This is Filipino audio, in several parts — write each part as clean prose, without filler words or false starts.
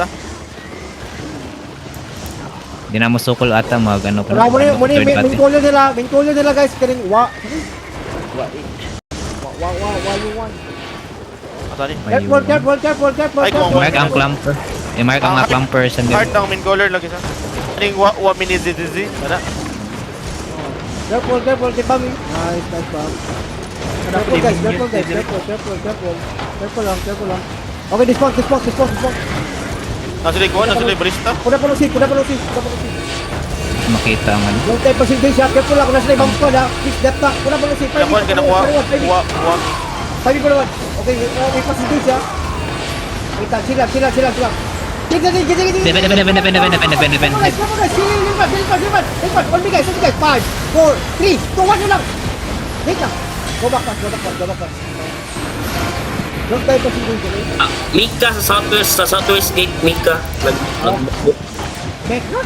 balista. Hindi na mo sukol ata mag ano ko. Wala mo na main color nila guys. Kaning wa you want. Asa ni? Careful. Mark ang clumper. Mark ang clumper sa Heart ng main color lagi sa. Aning wa mini ZZ. Ana. Careful, tibang. Nice bang. Careful lang. Okay, dispound. Nasa balista. Kuda pa lusi. makita ang ano. Yung type percentage siya, careful lang. Kung nasa ibang squad ha. Please, depth na. Kuda pa lusi. Kanakuan ka na wa. Sabi ko naman. Okay, may percentage siya. Wait lang, sila. Tignan. Depende. Guys, silipad. On me guys. 5, 4, 3, 2, 1 lang. Wait lang. Go back pass. Don't type percentage, okay? Mika sa southwest gate, Mika. Back na.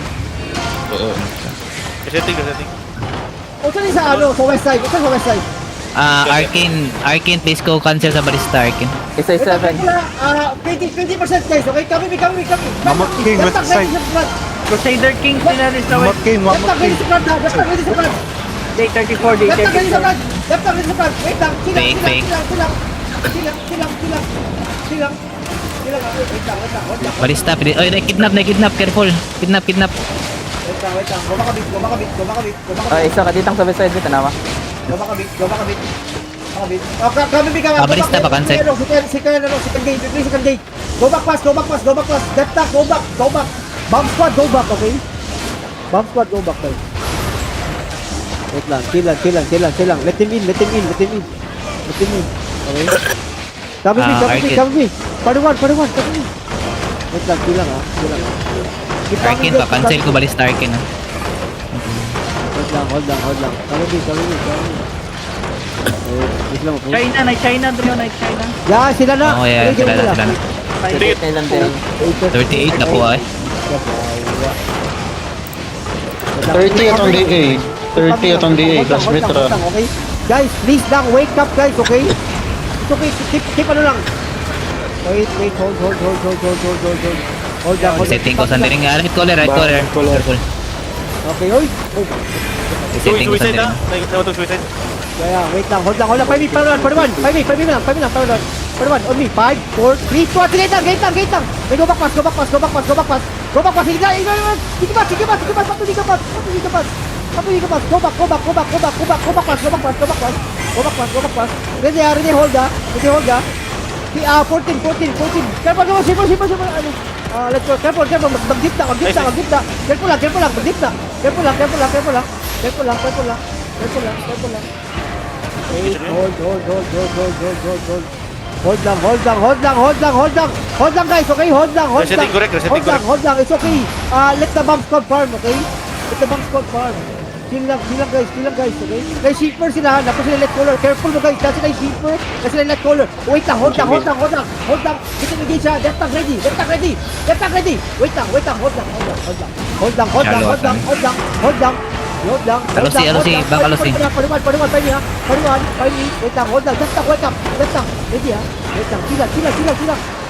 Oo. Resetting. O saan yung sa west side? Saan sa west side? Arcane, please go cancel sa balista, Arcane. Isa 7. 20% guys, okay? Kami. Mamot King, west side. Crusader King sinari sa Mamot King. Laptop ready sa front. day 34, day 34. Laptop ready sa front. Wait lang. Fake. Silang. Wait lang. Balista, oy, na-kidnap, careful. Kidnap. Wait lang. Go makabit. Isa ka ditang sa west side dito nawa. Go makabit. Oh, kami ka. Balista pa cancel. Second gate. Go back pass. Left back, go back. Bomb squad, go back, okay? Bomb squad, go back, guys. Wait lang, chill lang. Let him in. Okay? Come with me. Paduan, come with me. Wait lang, chill lang. Arcane pa, cancel ko balista, Arcane. Wait lang, hold lang. Come with me. Wait lang, China doon na China. yeah, sila na. Oh, yeah, sila na. 38 lang din. 38 nakuha eh. 30 atong DA. 30 atong DA. Plus Mitra. Okay? Guys, please lang, wake up guys, okay? It's okay, keep ano lang. Wait, hold. Hold lang. Setting ko sandali nga. Right color. Careful. Okay, oy. Setting ko Suicide sandali. na. Suicide. Yeah, wait lang, hold lang. 5 lang. Paduan, on me. 5, 4, 3, 2, gate lang. May go back pass. Sige pa. Go back. Ready, hold ah. 14. Careful, let's go. Careful. Mag-dip na. Careful lang. Mag-dip na. Careful lang. Wait, hold lang guys, okay? Hold lang. Resetting correct. Hold lang. It's okay. Let the bomb squad farm, okay? Chill lang guys, okay? Guys, shipper sila, napos sila let color. Careful mo guys, kasi guys shipper, kasi sila let color. Wait lang, hold lang. Kita naging siya, left tank ready. Wait lang, hold lang. Alusi, bak alusi. Paduan, wait lang, hold lang, left tank, ready ha. Wait lang,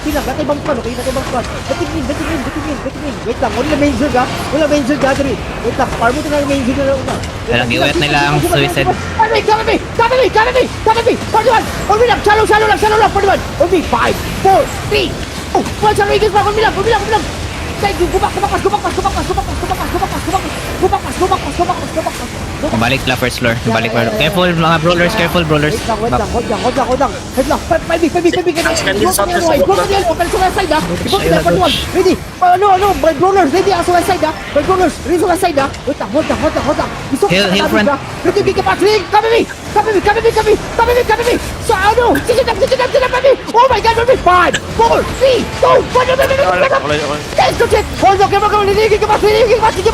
sila, gatay bang squad, okay? Dating in. Wait lang, wala major gathering. Wait lang, parmo ito na major na una. Walang giwet nila ang suicide. Come me. Paduan, on me lang, shallow lang, paduan. On me, 5, 4, 3, 2, 1, shallow igis pa, on me lang. Guys, go back. Balik la first floor. Careful mga brawlers. Wait lang. Hold lang. Head lang. Pwede. Ready. My brawlers. Ready. Aso west side. My brawlers. Ready sa west side. Wait lang. Hill front. Ready. Big pass. Come me. Sa ano? Sisidap. Oh my God. 5, 4, 3, 2, 1. Guys, go check. Hold on. Come on. Ready. Big pass.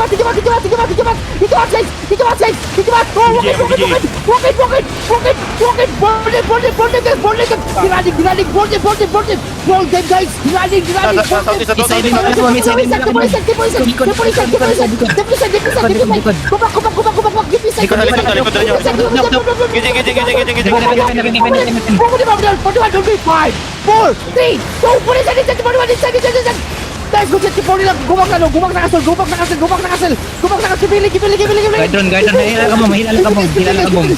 Guys, go set K4 lang. Gumag na kasol. Kibili. Guardron, hila ka bom. Hila ka bom. Gumag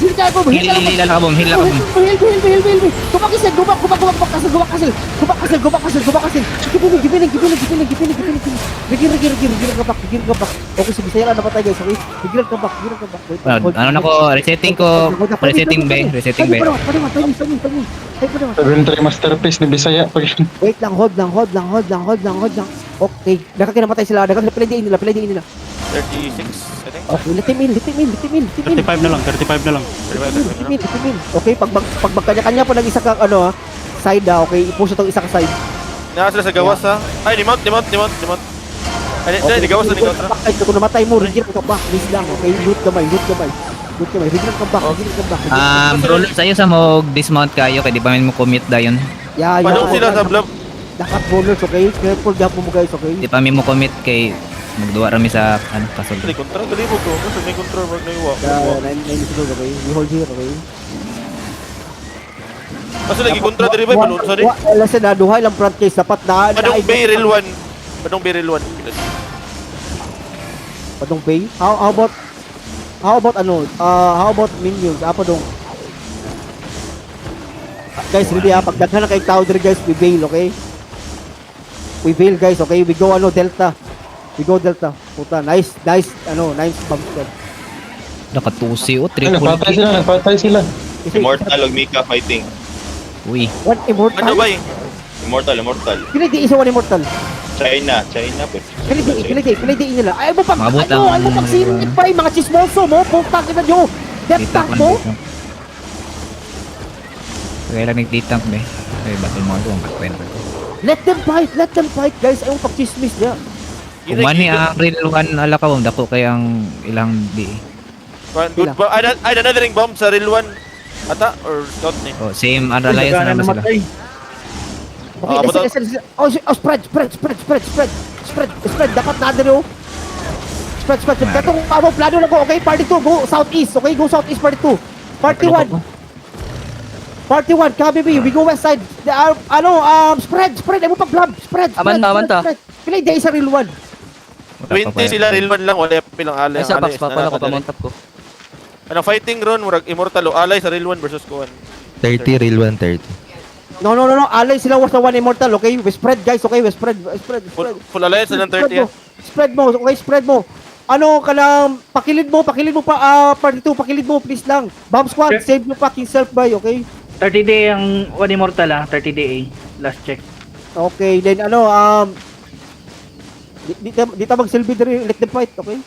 kasol. Kibili. Bigir ka back. Okay, sige, saya lang napatay guys, okay? Bigir ka back. Wait, hold. Ano na ko, resetting be. Timing. 7-3 masterpiece ni Bisaya. Wait lang, hold lang. Okay, nakakinamatay sila. Pilay din nila. 36, I think. Okay, let him in. 35 na lang. Okay, pag magkanya-kanya po ng isa kang side okay, i-push itong isa ka side. Nasa sila sa gawas ha. Ay, di mount. Ay, di gawas na, di gawas na. Bakit kung namatay mo, regret ka back, please lang, okay? Loot gamay. Regret ka back. Bro, sa'yo sa mo dismount kayo, kaya di pa mo commit dayon. Padong sila sa blob. Dapat bowlers, okay? Careful gapo mo guys, okay? Di pa mo commit kay magduwa rami sa kasol. Dali, kontra, galibog ko. Kasi may kontra, wag na iwa. Okay? We hold here, okay? Kasi lagi kontra, dali ba? Panon, sorry. Listen na, duhay lang front case, dapat na... Padong barrel 1. Padong Bay? How about minions? Apa dong? Guys, really pagdaghan na kay tao dire guys, we bail, okay? We bail guys, okay? We go Delta. Puta, nice bomb squad. Nakatusi o, Nagpatay sila. Immortal og Mika fighting. Uy. One immortal. Ano ba Immortal. Pili di isa one immortal. China po. Pili di nila. Ay mo pag Mabot lang. ay mo pag sinit pa mga chismoso mo, putang ina nyo. Death tank mo. Kaya lang nagtitang be. Ay, battle mo ang backpedal. Let them fight guys. Ay mo pag chismis niya. Kumani ang real one ala ka bom dako kay ang ilang di. Good bomb. Ay, another bomb sa real 1. Ata, or scout ni. Oh, same alliance na naman sila. Okay, listen. Spread. Dapat na din Spread. Katong plano lang ko, okay? Party 2, go southeast, okay? Go southeast, party 2. Party 1, KBB, we go west side. Spread. Ay mo pag-blab. Spread. Abanta. Pilay day sa real 1. 20 sila, real 1 lang. Wala pilang alay. Ay, sa box pa, pala ko pa-mount up ko. Anong fighting run? Murag immortal o alay sa real 1 versus kuwan. 30, real 130. No. Alay sila was the one immortal, okay? We spread, guys, okay? We spread. Full alliance na ng 30 yan. Spread mo. Ano ka lang, pakilid mo pa, party 2, pakilid mo, please lang. Bomb squad, save your fucking self, boy, okay? 30 day ang one immortal ah, 30 day last check. Okay, then di ta magsilbi diri, let them fight, okay?